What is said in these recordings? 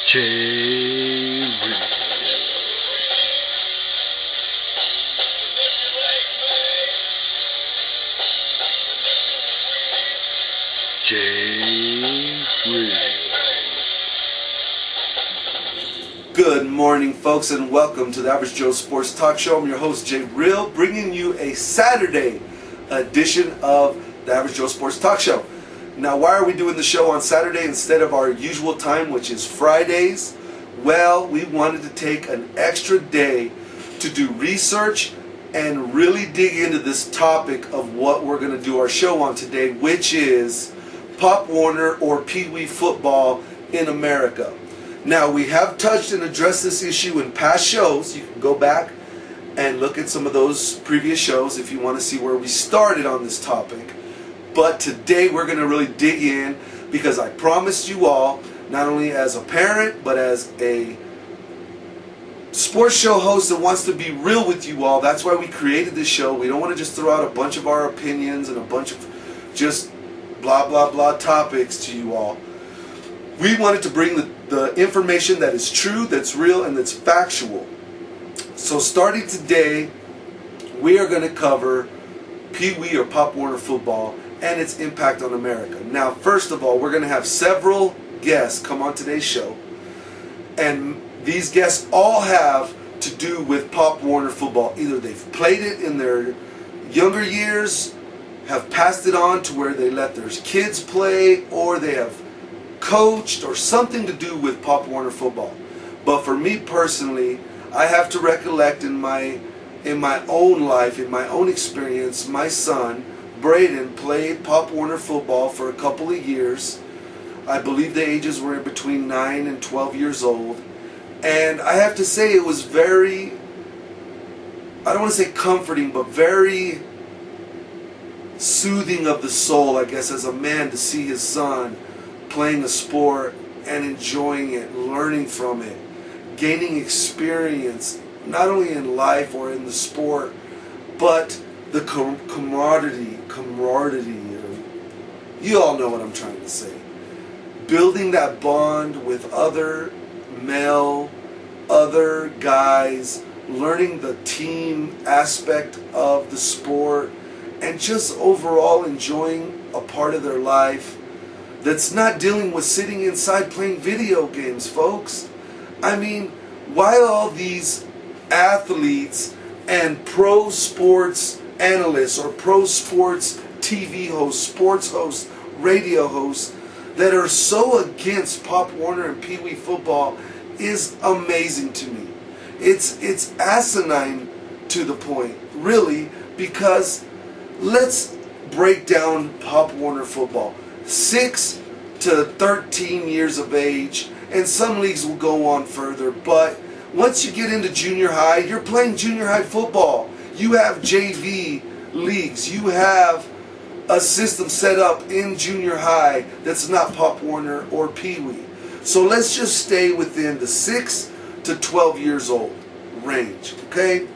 J. Good morning, folks, and welcome to the Average Joe Sports Talk Show. I'm your host, Jay Real, bringing you a Saturday edition of the Average Joe Sports Talk Show. Now, why are we doing the show on Saturday instead of our usual time, which is Fridays? Well, we wanted to take an extra day to do research and really dig into this topic of what we're going to do our show on today, which is Pop Warner or Pee Wee football in America. Now, we have touched and addressed this issue in past shows. You can go back and look at some of those previous shows if you want to see where we started on this topic. But today we're going to really dig in because I promised you all, not only as a parent, but as a sports show host that wants to be real with you all. That's why we created this show. We don't want to just throw out a bunch of our opinions and a bunch of just blah, blah, blah topics to you all. We wanted to bring the information that is true, that's real, and that's factual. So starting today, we are going to cover Pee Wee or Pop Warner football and its impact on America. Now, first of all, we're going to have several guests come on today's show, and these guests all have to do with Pop Warner football. Either they've played it in their younger years, have passed it on to where they let their kids play, or they have coached, or something to do with Pop Warner football. But for me personally, I have to recollect in my own life, in my own experience, my son Braden played Pop Warner football for a couple of years. I believe the ages were between 9 and 12 years old. And I have to say it was very, I don't want to say comforting, but very soothing of the soul, I guess, as a man to see his son playing a sport and enjoying it, learning from it, gaining experience, not only in life or in the sport, but the camaraderie, you all know what I'm trying to say. Building that bond with other guys, learning the team aspect of the sport, and just overall enjoying a part of their life that's not dealing with sitting inside playing video games, folks. I mean, why all these athletes and pro sports analysts or pro sports TV hosts, sports hosts, radio hosts that are so against Pop Warner and Pee Wee football is amazing to me. It's asinine to the point, really, because let's break down Pop Warner football. 6 to 13 years of age, and some leagues will go on further, but once you get into junior high, you're playing junior high football. You have JV leagues. You have a system set up in junior high that's not Pop Warner or Pee Wee. So let's just stay within the 6 to 12 years old range, okay?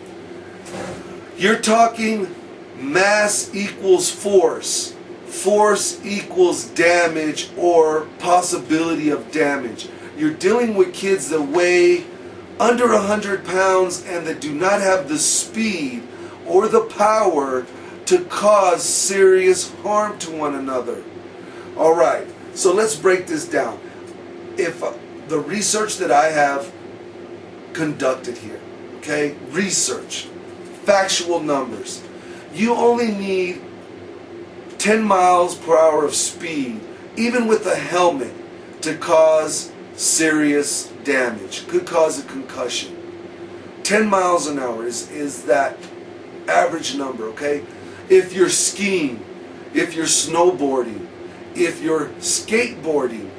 You're talking mass equals force. Force equals damage or possibility of damage. You're dealing with kids that weigh under 100 pounds and that do not have the speed or the power to cause serious harm to one another. All right, so let's break this down. If the research that I have conducted here, okay, research, factual numbers, you only need 10 miles per hour of speed, even with a helmet, to cause serious damage, could cause a concussion. 10 miles an hour is that average number, okay? If you're skiing, if you're snowboarding, if you're skateboarding,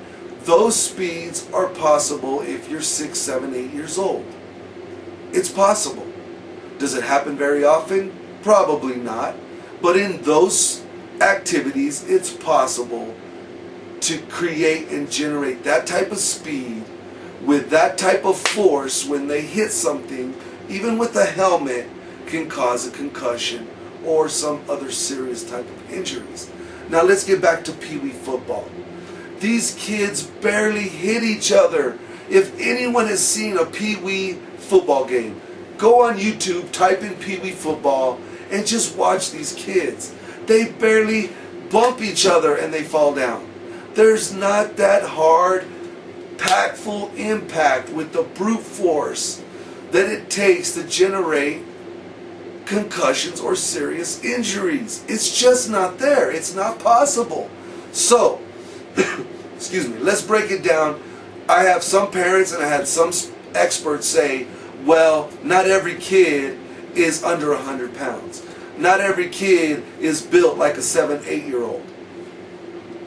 those speeds are possible if you're 6, 7, 8 years old. It's possible. Does it happen very often? Probably not. But in those activities, it's possible to create and generate that type of speed with that type of force when they hit something, even with a helmet, can cause a concussion or some other serious type of injuries. Now let's get back to Pee Wee football. These kids barely hit each other. If anyone has seen a Pee Wee football game, go on YouTube, type in Pee Wee football, and just watch these kids. They barely bump each other and they fall down. There's not that hard, impactful impact with the brute force that it takes to generate concussions or serious injuries. It's just not there. It's not possible. So, excuse me, let's break it down. I have some parents and I had some experts say, well, not every kid is under 100 pounds. Not every kid is built like a 7, 8-year-old.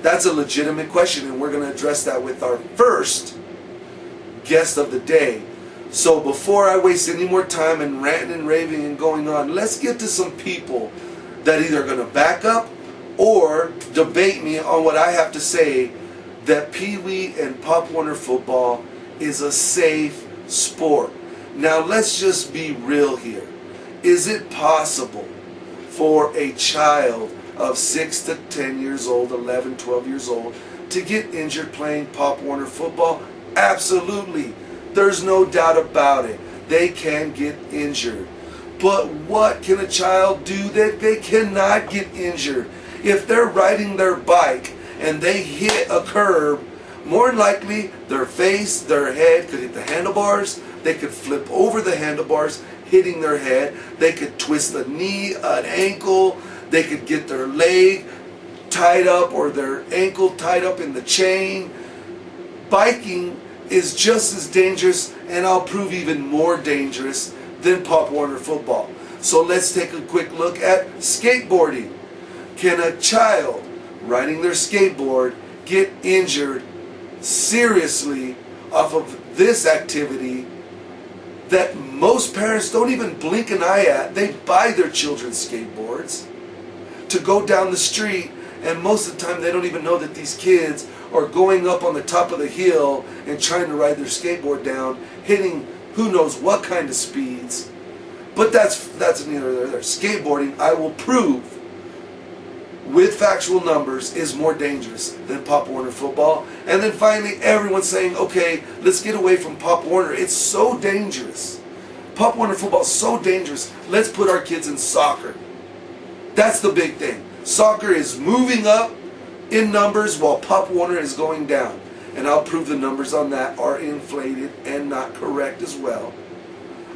That's a legitimate question, and we're going to address that with our first guest of the day. So before I waste any more time and ranting and raving and going on, let's get to some people that either are going to back up or debate me on what I have to say, that Pee Wee and Pop Warner football is a safe sport. Now let's just be real here. Is it possible for a child of 6 to 10 years old, 11, 12 years old, to get injured playing Pop Warner football? Absolutely. There's no doubt about it. They can get injured. But what can a child do that they cannot get injured? If they're riding their bike and they hit a curb, more than likely their face, their head could hit the handlebars. They could flip over the handlebars, hitting their head. They could twist a knee, an ankle. They could get their leg tied up or their ankle tied up in the chain. Biking is just as dangerous, and I'll prove even more dangerous than Pop Warner football. So let's take a quick look at skateboarding. Can a child riding their skateboard get injured seriously off of this activity that most parents don't even blink an eye at? They buy their children skateboards to go down the street, and most of the time they don't even know that these kids are going up on the top of the hill and trying to ride their skateboard down, hitting who knows what kind of speeds. But that's neither there. Skateboarding, I will prove with factual numbers, is more dangerous than Pop Warner football. And then finally, everyone's saying, okay, let's get away from Pop Warner. It's so dangerous. Pop Warner football is so dangerous. Let's put our kids in soccer. That's the big thing. Soccer is moving up in numbers while Pop Warner is going down. And I'll prove the numbers on that are inflated and not correct as well.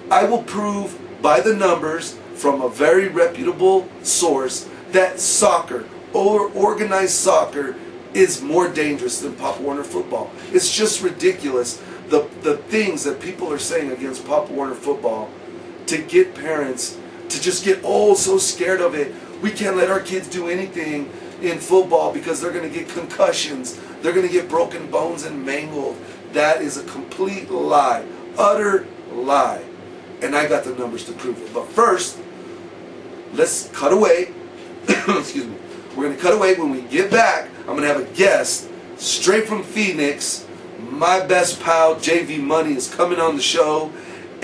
I will prove by the numbers from a very reputable source that soccer, or organized soccer, is more dangerous than Pop Warner football. It's just ridiculous, the things that people are saying against Pop Warner football, to get parents to just get so scared of it. We can't let our kids do anything in football because they're going to get concussions. They're going to get broken bones and mangled. That is a complete lie. Utter lie. And I got the numbers to prove it. But first, let's cut away. Excuse me. We're going to cut away. When we get back, I'm going to have a guest straight from Phoenix. My best pal, JV Money, is coming on the show.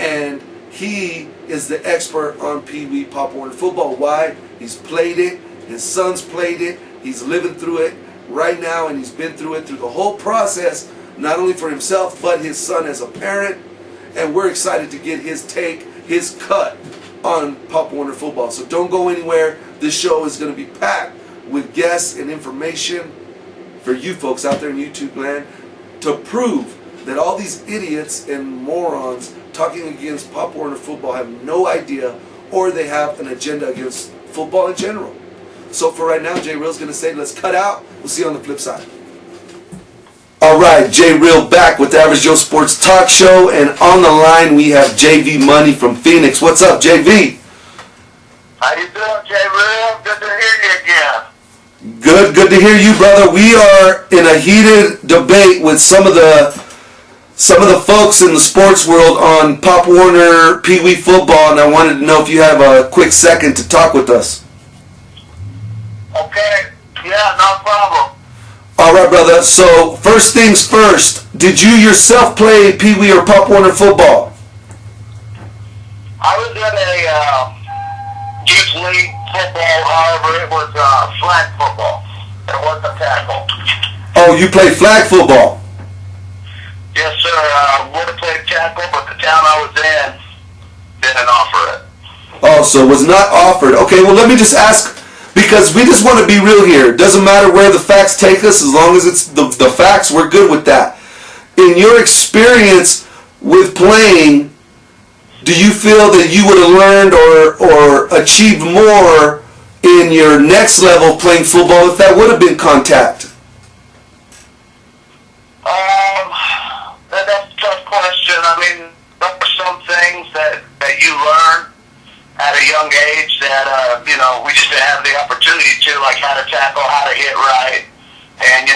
And he is the expert on Pee Wee Pop Warner football. Why? He's played it. His son's played it. He's living through it right now, and he's been through it through the whole process, not only for himself, but his son as a parent. And we're excited to get his take, his cut on Pop Warner football. So don't go anywhere. This show is going to be packed with guests and information for you folks out there in YouTube land to prove that all these idiots and morons talking against Pop Warner football have no idea, or they have an agenda against football in general. So for right now, J Real's going to say, let's cut out. We'll see you on the flip side. All right, J Real back with the Average Joe Sports Talk Show, and on the line we have JV Money from Phoenix. What's up, JV? How you doing, J Real? Good to hear you again. Good to hear you, brother. We are in a heated debate with some of the folks in the sports world on Pop Warner Pee Wee football, and I wanted to know if you have a quick second to talk with us. Okay, yeah, no problem. All right, brother. So first things first, did you yourself play Pee Wee or Pop Warner football? I was in a youth league football, however, it was flag football. It wasn't tackle. Oh, you played flag football? Yes, sir. didn't offer it. Oh, so it was not offered. Okay, well, let me just ask, because we just want to be real here. It doesn't matter where the facts take us, as long as it's the facts, we're good with that. In your experience with playing, do you feel that you would have learned or achieved more in your next level of playing football if that would have been contact? That's a tough question. I mean, there are some things that you learn at a young age that, we just didn't have the opportunity to, like how to tackle, how to hit right. And,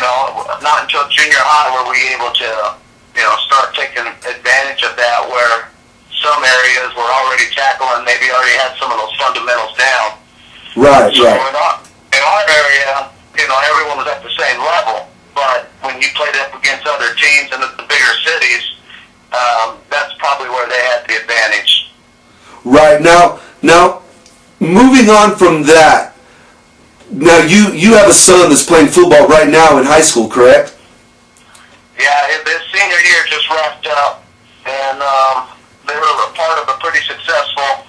not until junior high were we able to, start taking advantage of that, where some areas were already tackling, maybe already had some of those fundamentals down. Right, so right. In our area, everyone was at the same level. But when you played up against other teams in the bigger cities, that's probably where they had the advantage. Right. Now, moving on from that, now you have a son that's playing football right now in high school, correct? Yeah, his senior year just wrapped up, and they were a part of a pretty successful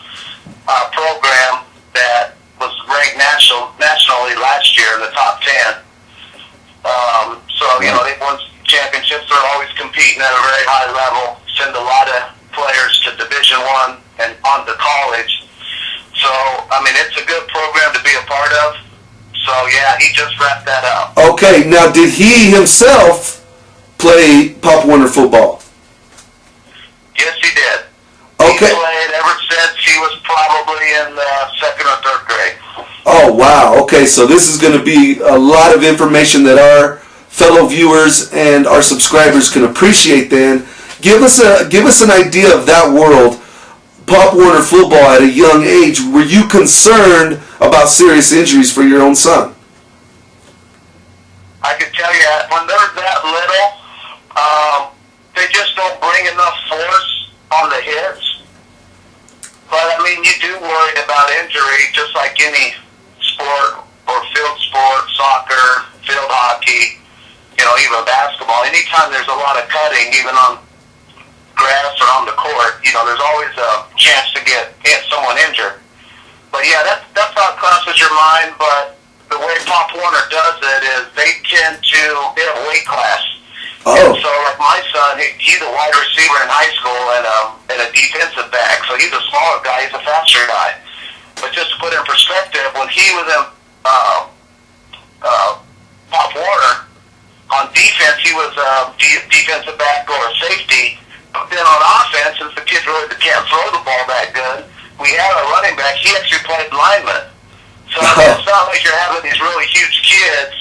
program that was ranked nationally last year in the top 10. They've won championships. They're always competing at a very high level. Send a lot of players to Division I and on to college. So, it's a good program to be a part of. So, yeah, he just wrapped that up. Okay, now did he himself play Pop Warner football? Yes, he did. Okay. He played ever since he was probably in the 2nd or 3rd grade. Oh, wow. Okay, so this is going to be a lot of information that our fellow viewers and our subscribers can appreciate then. Give us an idea of that world, Pop Warner football at a young age. Were you concerned about serious injuries for your own son? I can tell you, when they're that little, they just don't bring enough force on the hits. But, you do worry about injury just like any sport or field sport, soccer, field hockey, even basketball. Anytime there's a lot of cutting, even on grass or on the court, there's always a chance to get someone injured. But yeah, that's how it crosses your mind. But the way Pop Warner does it is they have a weight class. Oh. And so like my son, he's a wide receiver in high school and a defensive back. So he's a smaller guy, he's a faster guy. But just to put it in perspective, when he was in Pop Warner, on defense, he was a defensive back or a safety. But then on offense, since the kids really can't throw the ball that good, we had a running back. He actually played lineman. So it's not like you're having these really huge kids.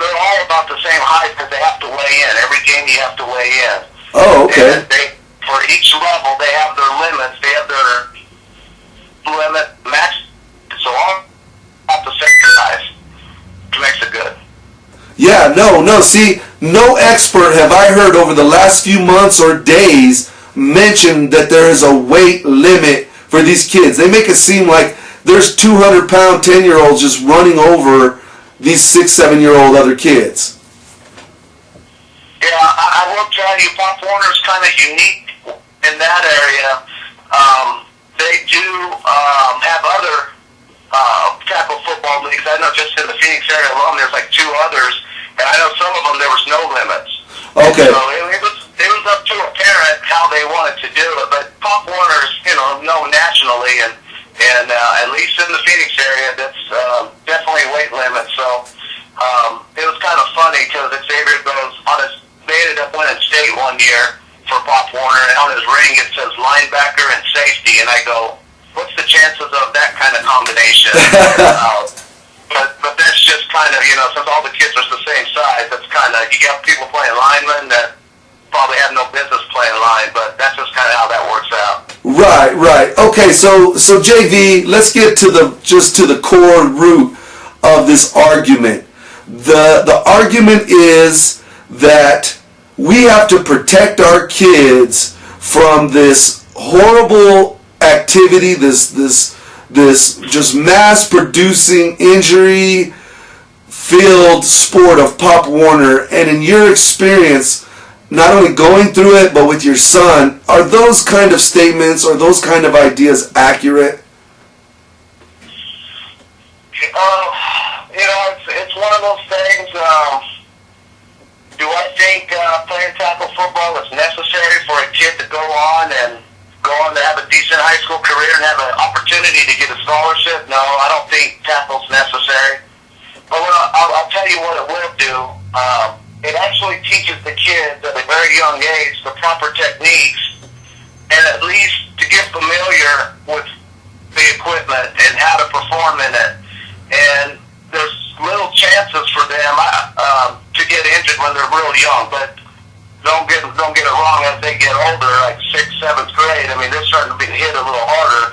They're all about the same height because they have to weigh in. Every game you have to weigh in. Oh, okay. And for each level, they have their limits. They have their limit max. So all about the same size, which makes it good. Yeah, no. See, no expert have I heard over the last few months or days mention that there is a weight limit for these kids. They make it seem like there's 200-pound 10-year-olds just running over these 6, 7-year-old other kids. Yeah, I will tell you, Pop Warner's kind of unique in that area. They do have other tackle football leagues. I know just in the Phoenix area alone, there's like 2 others, and I know some of them there was no limits. Okay. So it was up to a parent how they wanted to do it, but Pop Warner's known nationally, and at least in the Phoenix area, that's definitely weight limit. So it was kind of funny because Xavier goes on they ended up winning state one year for Pop Warner, and on his ring it says linebacker and safety, and I go, what's the chances of that kind of combination? But that's just kind of, since all the kids are the same size, that's kind of, you got people playing linemen that probably have no business playing line, but that's just kind of how that works out. Right. Okay, so JV, let's get to the core root of this argument. The argument is that we have to protect our kids from this horrible activity, this just mass producing injury filled sport of Pop Warner. And in your experience, not only going through it, but with your son, are those kind of statements or those kind of ideas accurate? It's one of those things. Do I think playing tackle football is necessary for a kid to go on to have a decent high school career and have an opportunity to get a scholarship? No, I don't think tackle's necessary. But I'll tell you what it will do. It actually teaches the kids at a very young age the proper techniques, and at least to get familiar with the equipment and how to perform in it. And there's little chances for them to get injured when they're real young. But don't get it wrong, as they get older, like 6th, 7th grade, I mean, they're starting to be hit a little harder.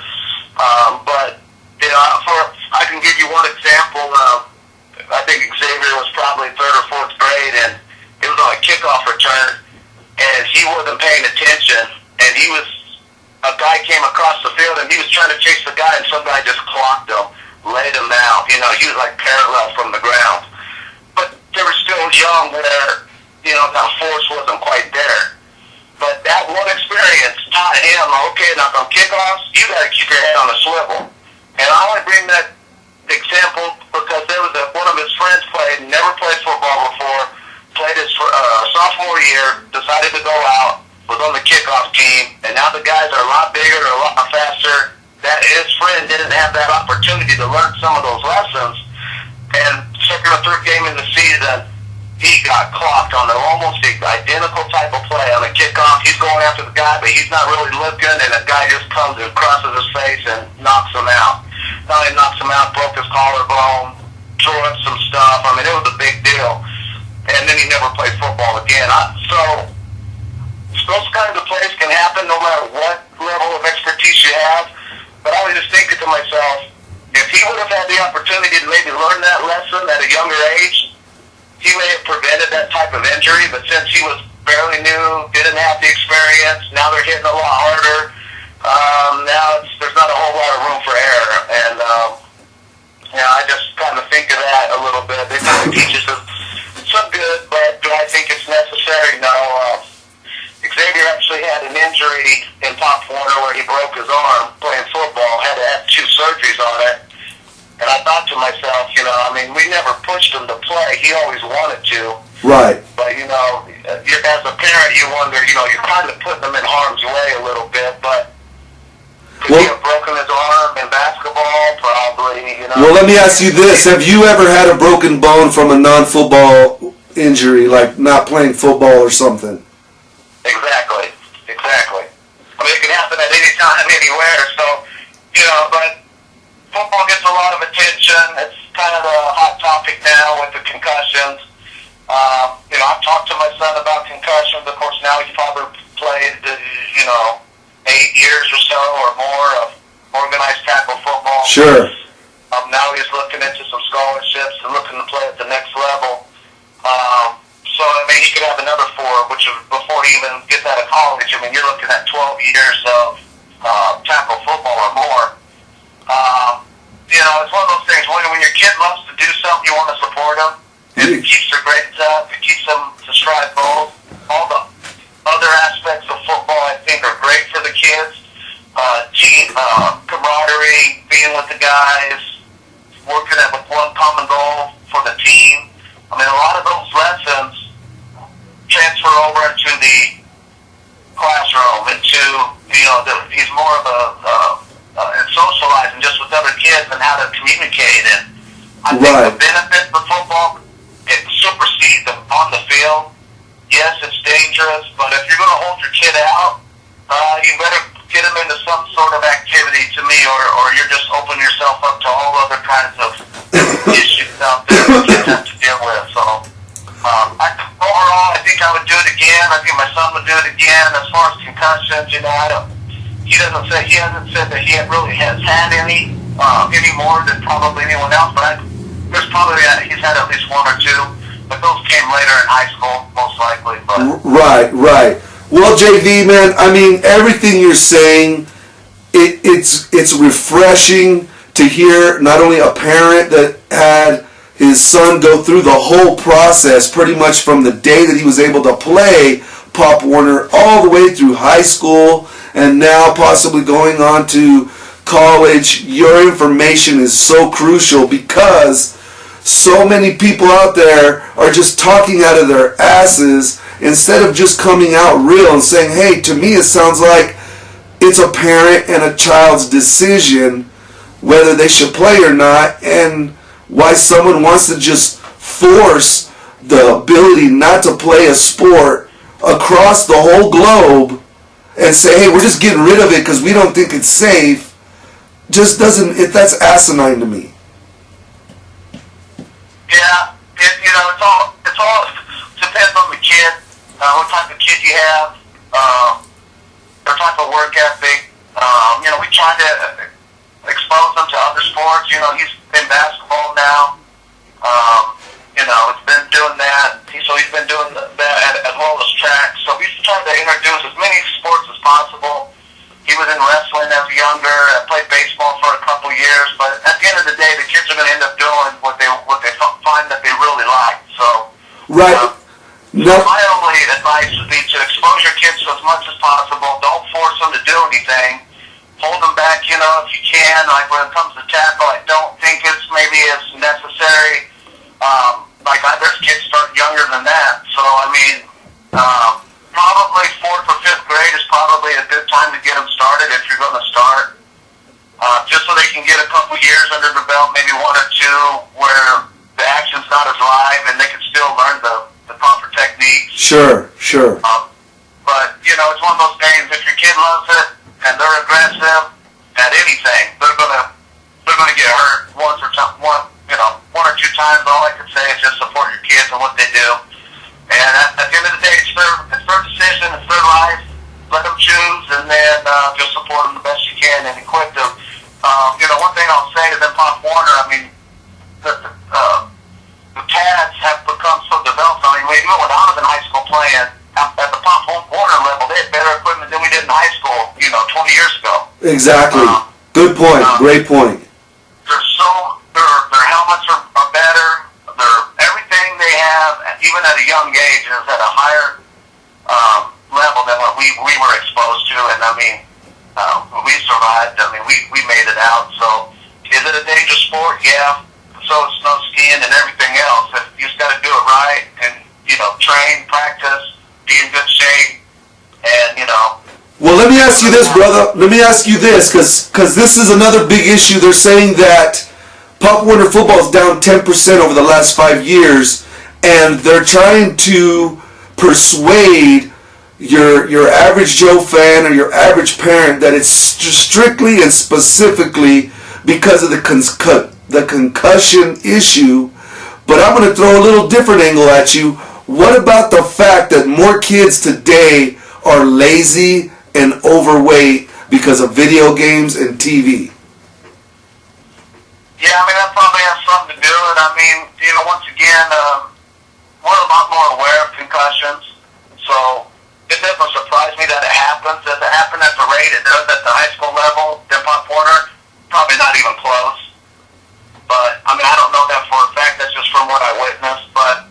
But I can give you one example. I think Xavier was probably 3rd or 4th grade, and it was on a kickoff return, and he wasn't paying attention, and a guy came across the field, and he was trying to chase the guy, and some guy just clocked him, laid him out. He was like parallel from the ground. But they were still young where, that force wasn't quite there. But that one experience taught him, okay, now from kickoffs, you got to keep your head on a swivel. And I only bring that example because there was one of his friends never played football before, played his sophomore year, decided to go out, was on the kickoff team, and now the guys are a lot bigger, a lot faster. That his friend didn't have that opportunity to learn some of those lessons. And second or third game in the season, he got clocked on almost the identical type of play on a kickoff. He's going after the guy, but he's not really looking, and the guy just comes and crosses his face and knocks him out. Not only knocks him out, broke his collarbone, tore up some stuff. I mean, it was a big deal. And then he never played football again. So those kinds of plays can happen no matter what level of expertise you have. But I was just thinking to myself, if he would have had the opportunity to maybe learn that lesson at a younger age, he may have prevented that type of injury. But since he was fairly new, didn't have the experience, now they're hitting a lot harder. Now there's not a whole lot of room for error. And, I just kind of think of that a little bit. It kind of teaches us some good, but do I think it's necessary? No. Xavier actually had an injury in Pop Warner where he broke his arm playing football, had to have 2 surgeries on it. And I thought to myself, we never pushed him to play. He always wanted to. Right. But, as a parent, you wonder, you're kind of putting him in harm's way a little bit. But could he have broken his arm in basketball? Probably, Well, let me ask you this. Have you ever had a broken bone from a non-football injury, like not playing football or something? Exactly. I mean, it can happen at any time, anywhere. So, but football gets a lot of attention. It's kind of a hot topic now with the concussions. I've talked to my son about concussions. Of course, now he's probably played, 8 years or so or more of organized tackle football. Sure. Now he's looking into some scholarships and looking to play at the next level. So, he could have another 4, which is before he even gets out of college. You're looking at 12 years of tackle football or more. It's one of those things when your kid loves to do something, you want to support them. It keeps their grades up. It keeps them to strive goals. All the other aspects of football, I think, are great for the kids. Team camaraderie, being with the guys, working with one common goal for the team. A lot of those lessons transfer over into the classroom, he's more of and socializing just with other kids and how to communicate. And I think the benefit for football, it supersedes them on the field. Yes, it's dangerous, but if you're going to hold your kid out, you better get him into some sort of activity to me, or you're just opening yourself up to all other kinds of issues out there that kids have to deal with. So, overall, I think I would do it again. I think my son would do it again. As far as concussions, he hasn't said that he really has had any more than probably anyone else. But there's probably he's had at least 1 or 2. But those came later in high school, most likely. But Right. Well, JV, man, everything you're saying, it's refreshing to hear not only a parent that had his son go through the whole process pretty much from the day that he was able to play Pop Warner all the way through high school and now possibly going on to college. Your information is so crucial because so many people out there are just talking out of their asses instead of just coming out real and saying, hey, to me it sounds like it's a parent and a child's decision whether they should play or not, and why someone wants to just force the ability not to play a sport across the whole globe and say, hey, we're just getting rid of it because we don't think it's safe, just doesn't, that's asinine to me. Yeah, it all depends on the kid, what type of kid you have, their type of work ethic. We try to expose them to other sports. He's in basketball now. It's been doing that. So he's been doing that as well as track. So we try to introduce as many sports as possible. He was in wrestling as younger. I played baseball for a couple years. But at the end of the day, the kids are going to end up doing what they find that they really like. So right. So my only advice would be to expose your kids to as much as possible. Don't force them to do anything. Hold them back, if you can. Like when it comes to tackle, I don't think it's maybe as necessary. There's kids start younger than that. So, probably 4th or 5th grade is probably a good time to get them started if you're going to start. Just so they can get a couple years under their belt, maybe 1 or 2, where the action's not as live and they can still learn the proper techniques. Sure. But, it's one of those things, if your kid loves it and they're aggressive at anything, they're gonna get hurt one or two times. All I can say is just support your kids and what they do. And at the end of the day, it's their decision, it's their life. Let them choose, and then just support them the best you can and equip them. One thing I'll say is in Pop Warner, the pads have become so developed. Even when I was in high school playing, at the Pop Warner level, they had better equipment than we did in high school, 20 years ago. Exactly. Good point. Great point. Their helmets are better. Everything they have, even at a young age, is at a higher level than what we were exposed to. And we survived. We made it out. So, is it a dangerous sport? Yeah. So is snow skiing and everything else. You just got to do it right and train, practice, be in good shape, and Well, let me ask you this, brother. Let me ask you this, because this is another big issue. They're saying that Pop Warner football is down 10% over the last 5 years, and they're trying to persuade your average Joe fan or your average parent that it's strictly and specifically because of the concussion issue. But I'm going to throw a little different angle at you. What about the fact that more kids today are lazy and overweight because of video games and TV? Yeah, that probably has something to do with it. Once again, we're a lot more aware of concussions, so it doesn't surprise me that it happens. Does it happen at the rate it does at the high school level, then Pop Warner? Probably not even close. But, I don't know that for a fact. That's just from what I witnessed. But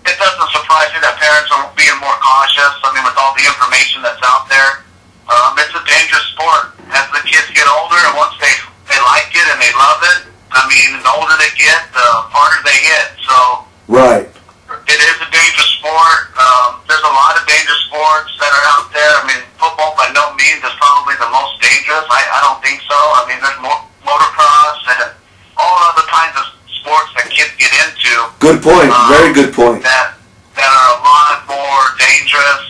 it doesn't surprise me that parents are being more cautious. With all the information that's out there. It's a dangerous sport. As the kids get older, and once they like it and they love it, the older they get, the harder they hit. So, right. It is a dangerous sport. There's a lot of dangerous sports that are out there. Football by no means is probably the most dangerous. I don't think so. There's motocross and all other kinds of sports that kids get into. Good point. Very good point. That are a lot more dangerous.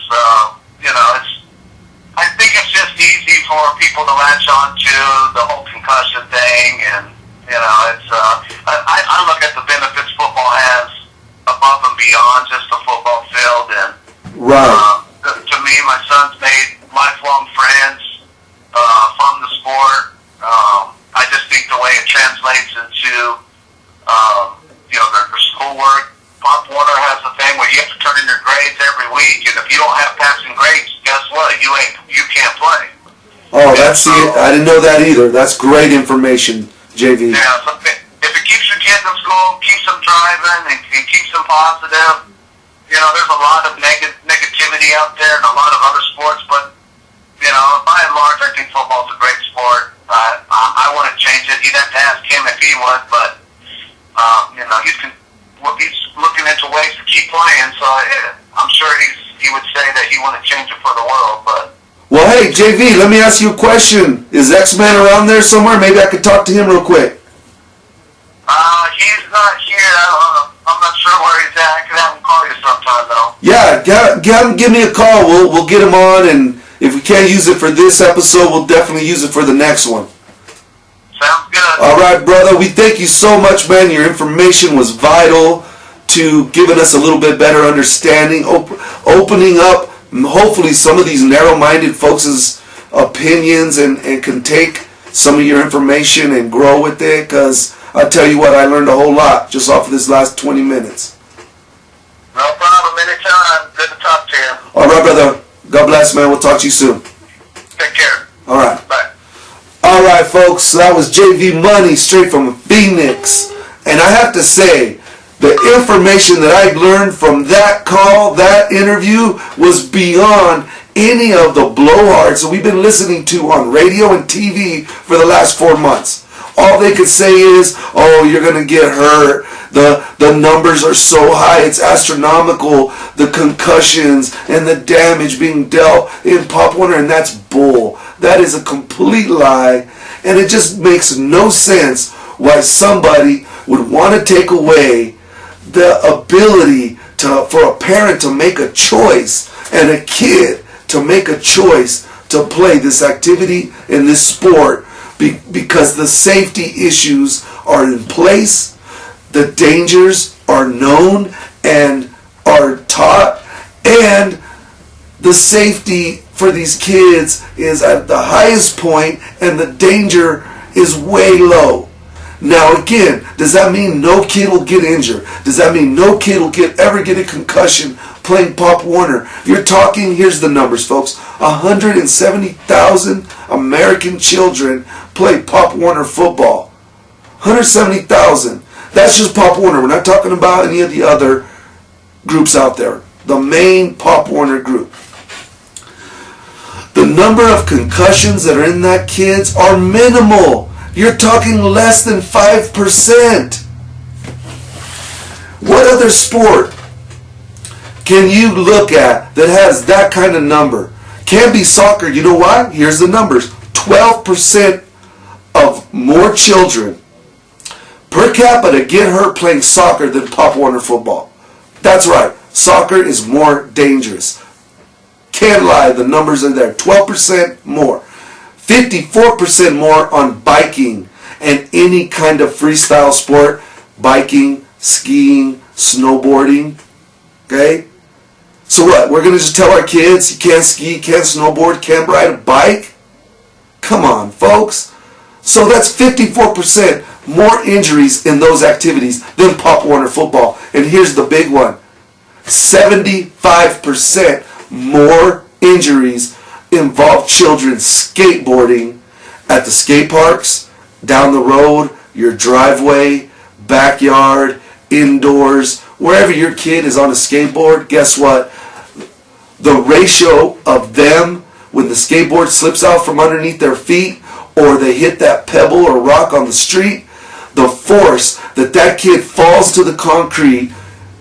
I think it's just easy for people to latch on to the whole concussion thing, and I look at the benefits football has above and beyond just the football field, and right. To me, my son's made lifelong friends from the sport. I just think the way it translates into their schoolwork. Pop Warner has a thing where you have to turn in your grades every week, and if you don't have passing grades, guess what? You can't play. Oh, I didn't know that either. That's great information, JV. Yeah, so if it keeps your kids in school, keeps them driving, and keeps them positive, there's a lot of negativity activity out there in a lot of other sports, but, by and large, I think football's a great sport. I wouldn't change it. You'd have to ask him if he would, but, he's looking into ways to keep playing, so I'm sure he would say that he wouldn't change it for the world, but... Well, hey, JV, let me ask you a question. Is X-Man around there somewhere? Maybe I could talk to him real quick. He's not here. I'm not sure where he's at. I could have him call you sometime, though. Yeah, give me a call. We'll get him on, and if we can't use it for this episode, we'll definitely use it for the next one. Sounds good. All right, brother. We thank you so much, man. Your information was vital to giving us a little bit better understanding, opening up, hopefully, some of these narrow-minded folks' opinions and can take some of your information and grow with it, because I'll tell you what, I learned a whole lot just off of this last 20 minutes. No problem. Anytime. Good to talk to you. All right, brother. God bless, man. We'll talk to you soon. Take care. All right. Bye. All right, folks. That was JV Money straight from Phoenix. And I have to say, the information that I learned from that call, that interview, was beyond any of the blowhards that we've been listening to on radio and TV for the last 4 months. All they could say is, oh, you're going to get hurt. The numbers are so high, it's astronomical. The concussions and the damage being dealt in Pop Warner, and that's bull. That is a complete lie. And it just makes no sense why somebody would want to take away the ability for a parent to make a choice and a kid to make a choice to play this activity in this sport, because the safety issues are in place, the dangers are known and are taught, and the safety for these kids is at the highest point and the danger is way low. Now again, does that mean no kid will get injured? Does that mean no kid will ever get a concussion playing Pop Warner? You're talking, here's the numbers, folks. 170,000 American children play Pop Warner football. 170,000. That's just Pop Warner. We're not talking about any of the other groups out there. The main Pop Warner group. The number of concussions that are in that kids are minimal. You're talking less than 5%. What other sport can you look at that has that kind of number? Can't be soccer. You know why? Here's the numbers. 12% of more children per capita get hurt playing soccer than Pop Warner football. That's right. Soccer is more dangerous. Can't lie. The numbers are there. 12% more. 54% more on biking and any kind of freestyle sport. Biking, skiing, snowboarding. Okay? So what? We're going to just tell our kids you can't ski, can't snowboard, can't ride a bike? Come on, folks. So that's 54% more injuries in those activities than Pop Warner football. And here's the big one. 75% more injuries involve children skateboarding at the skate parks, down the road, your driveway, backyard, indoors, wherever your kid is on a skateboard. Guess what? The ratio of them when the skateboard slips out from underneath their feet or they hit that pebble or rock on the street, the force that kid falls to the concrete,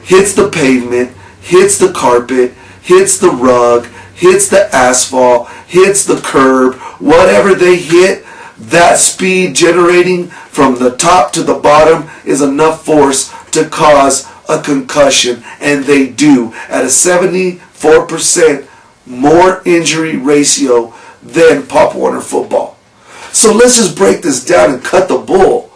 hits the pavement, hits the carpet, hits the rug, hits the asphalt, hits the curb, whatever they hit, that speed generating from the top to the bottom is enough force to cause a concussion, and they do at a 74% more injury ratio than Pop Warner football. So let's just break this down and cut the bull.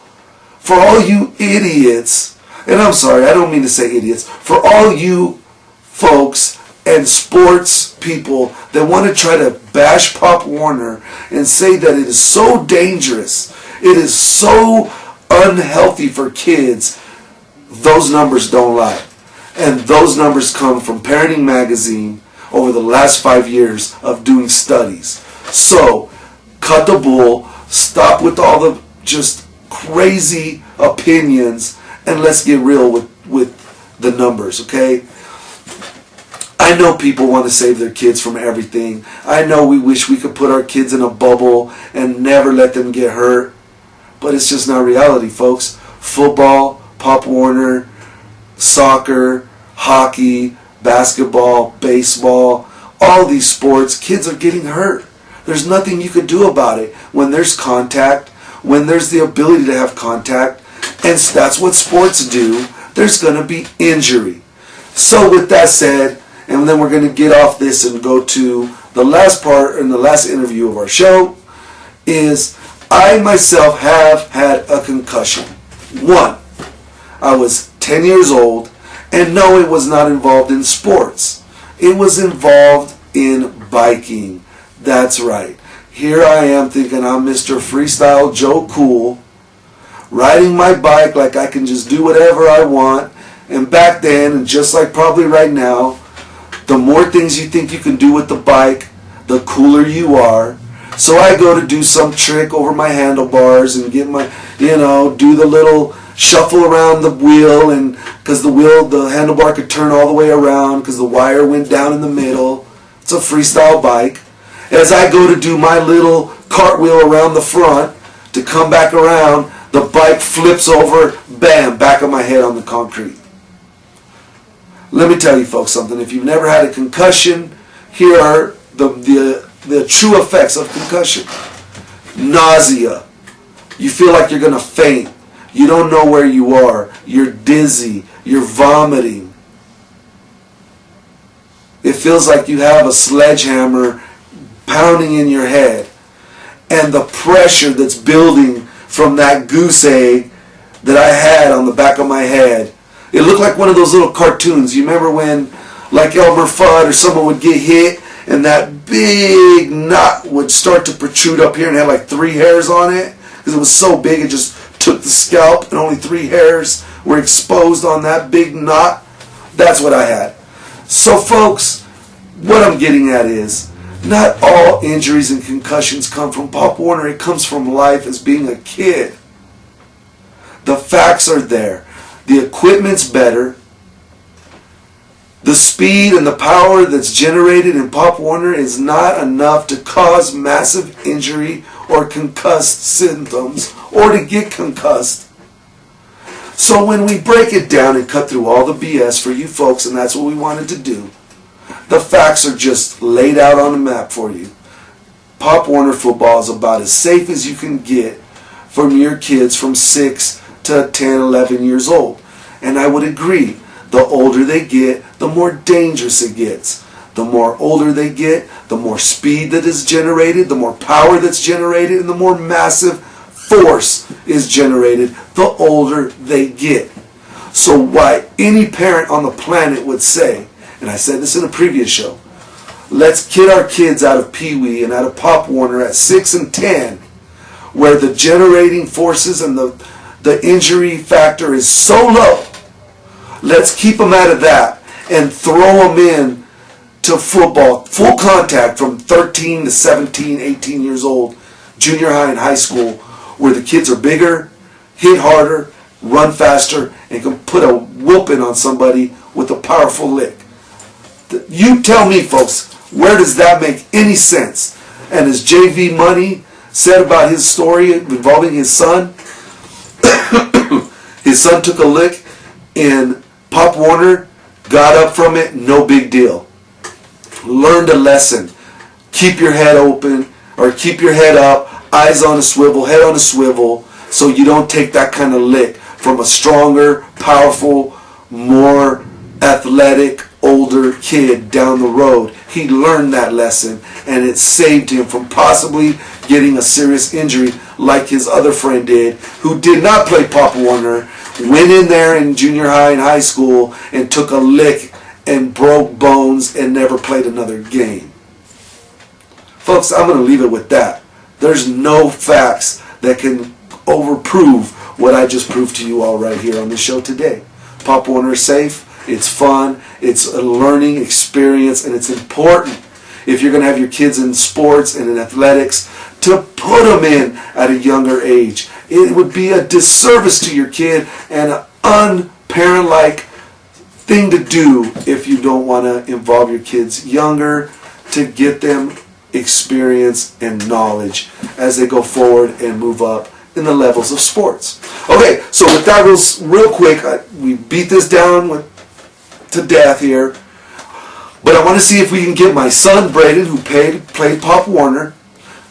For all you idiots, and I'm sorry, I don't mean to say idiots, for all you folks and sports people that want to try to bash Pop Warner and say that it is so dangerous, it is so unhealthy for kids, those numbers don't lie. And those numbers come from Parenting Magazine over the last 5 years of doing studies. So, cut the bull, stop with all the just crazy opinions, and let's get real with the numbers, okay? I I know people want to save their kids from everything. I know we wish we could put our kids in a bubble and never let them get hurt. But it's just not reality, folks. Football, Pop Warner, soccer, hockey, basketball, baseball, all these sports, kids are getting hurt. There's nothing you can do about it. When there's contact, when there's the ability to have contact, and that's what sports do, there's going to be injury. So with that said, and then we're going to get off this and go to the last part in the last interview of our show, is I myself have had a concussion. One, I was 10 years old, and no, it was not involved in sports. It was involved in biking. That's right. Here I am thinking I'm Mr. Freestyle Joe Cool, riding my bike like I can just do whatever I want. And back then, and just like probably right now, the more things you think you can do with the bike, the cooler you are. So I go to do some trick over my handlebars and get my, do the little shuffle around the wheel, and because the handlebar could turn all the way around because the wire went down in the middle. It's a freestyle bike. As I go to do my little cartwheel around the front to come back around, the bike flips over, bam, back of my head on the concrete. Let me tell you folks something. If you've never had a concussion, here are the true effects of concussion. Nausea. You feel like you're going to faint. You don't know where you are. You're dizzy. You're vomiting. It feels like you have a sledgehammer pounding in your head. And the pressure that's building from that goose egg that I had on the back of my head. It looked like one of those little cartoons. You remember when, like Elmer Fudd or someone would get hit and that big knot would start to protrude up here and had like 3 hairs on it? Because it was so big it just took the scalp and only 3 hairs were exposed on that big knot. That's what I had. So folks, what I'm getting at is, not all injuries and concussions come from Pop Warner. It comes from life as being a kid. The facts are there. The equipment's better. The speed and the power that's generated in Pop Warner is not enough to cause massive injury or concussed symptoms or to get concussed. So when we break it down and cut through all the BS for you folks, and that's what we wanted to do, the facts are just laid out on the map for you. Pop Warner football is about as safe as you can get from your kids from 6 to 10, 11 years old. And I would agree, the older they get, the more dangerous it gets. The more older they get, the more speed that is generated, the more power that's generated, and the more massive force is generated the older they get. So why any parent on the planet would say, and I said this in a previous show, let's kid our kids out of Pee Wee and out of Pop Warner at 6 and 10, where the generating forces and the injury factor is so low. Let's keep them out of that and throw them in to football, full contact from 13 to 17, 18 years old, junior high and high school, where the kids are bigger, hit harder, run faster, and can put a whooping on somebody with a powerful lick. You tell me, folks, where does that make any sense? And as JV Money said about his story involving his son, his son took a lick in Pop Warner, got up from it, no big deal. Learned a lesson. Keep your head open, or keep your head up, eyes on a swivel, head on a swivel, so you don't take that kind of lick from a stronger, powerful, more athletic, older kid down the road. He learned that lesson, and it saved him from possibly getting a serious injury like his other friend did, who did not play Pop Warner, went in there in junior high and high school and took a lick and broke bones and never played another game. Folks, I'm going to leave it with that. There's no facts that can overprove what I just proved to you all right here on the show today. Pop Warner is safe. It's fun. It's a learning experience, and it's important if you're going to have your kids in sports and in athletics to put them in at a younger age. It would be a disservice to your kid and an unparent-like thing to do if you don't want to involve your kids younger, to get them experience and knowledge as they go forward and move up in the levels of sports. Okay, so with that, real quick, we beat this down to death here, but I want to see if we can get my son Braden, who played Pop Warner.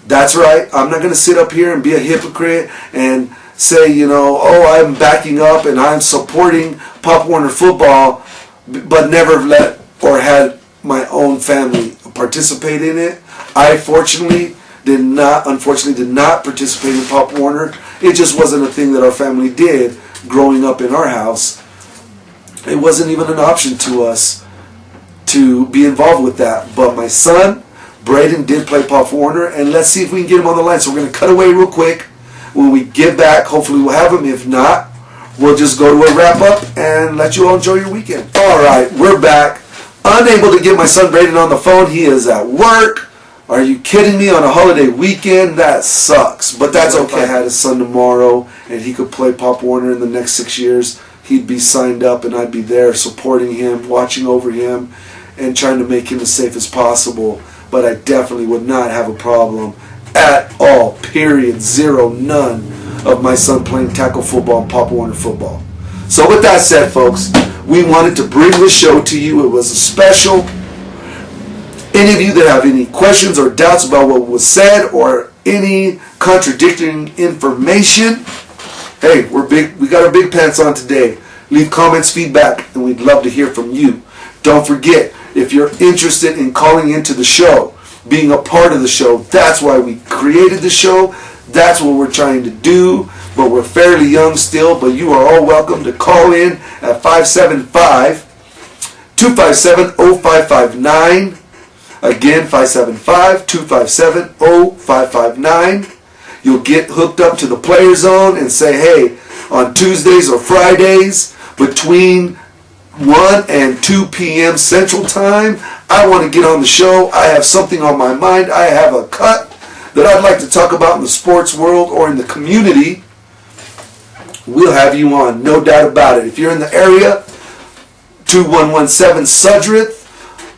That's right, I'm not going to sit up here and be a hypocrite and say, oh, I'm backing up and I'm supporting Pop Warner football, but never let or had my own family participate in it. I unfortunately did not participate in Pop Warner. It just wasn't a thing that our family did growing up in our house. It wasn't even an option to us to be involved with that. But my son, Braden, did play Pop Warner, and let's see if we can get him on the line. So we're going to cut away real quick. When we get back, hopefully we'll have him. If not, we'll just go to a wrap-up and let you all enjoy your weekend. All right, we're back. Unable to get my son Braden on the phone. He is at work. Are you kidding me? On a holiday weekend? That sucks. But that's okay. I had a son tomorrow, and he could play Pop Warner in the next 6 years. He'd be signed up, and I'd be there supporting him, watching over him, and trying to make him as safe as possible. But I definitely would not have a problem at all, period, zero, none, of my son playing tackle football and Pop Warner football. So with that said, folks, we wanted to bring this show to you. It was a special. Any of you that have any questions or doubts about what was said or any contradicting information, hey, we got our big pants on today. Leave comments, feedback, and we'd love to hear from you. Don't forget, if you're interested in calling into the show, being a part of the show, that's why we created the show. That's what we're trying to do. But we're fairly young still, but you are all welcome to call in at 575-257-0559. Again, 575-257-0559. You'll get hooked up to the Player Zone and say, hey, on Tuesdays or Fridays between 1 and 2 p.m. Central Time, I want to get on the show. I have something on my mind. I have a cut that I'd like to talk about in the sports world or in the community. We'll have you on, no doubt about it. If you're in the area, 2117 Sudreth,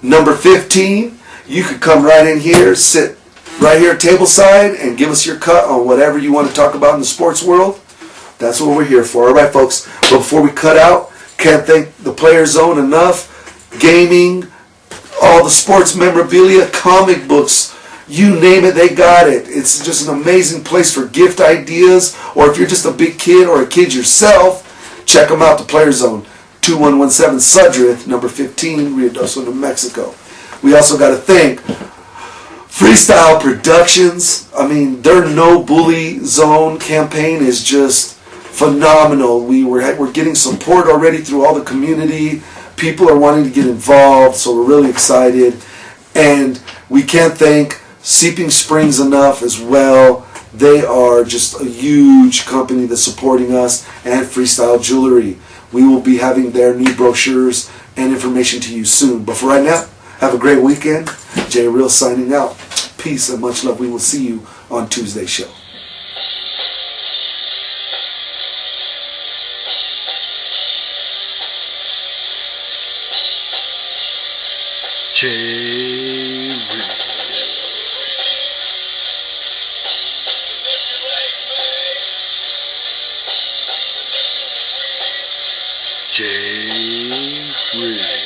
number 15, you could come right in here, sit right here tableside, and give us your cut on whatever you want to talk about in the sports world. That's what we're here for. All right, folks. But before we cut out, can't thank the Player Zone enough. Gaming, all the sports memorabilia, comic books, you name it, they got it. It's just an amazing place for gift ideas, or if you're just a big kid or a kid yourself, check them out, the Player Zone, 2117 Sudreth, number 15, Rio Doso, New Mexico. We also got to thank Freestyle Productions. I mean, their No Bully Zone campaign is just phenomenal. We're getting support already through all the community. People are wanting to get involved, so we're really excited. And we can't thank Seeping Springs enough as well. They are just a huge company that's supporting us, and Freestyle Jewelry. We will be having their new brochures and information to you soon. But for right now, have a great weekend. Jay Real signing out. Peace and much love. We will see you on Tuesday's show. Jay Real. Jay Real.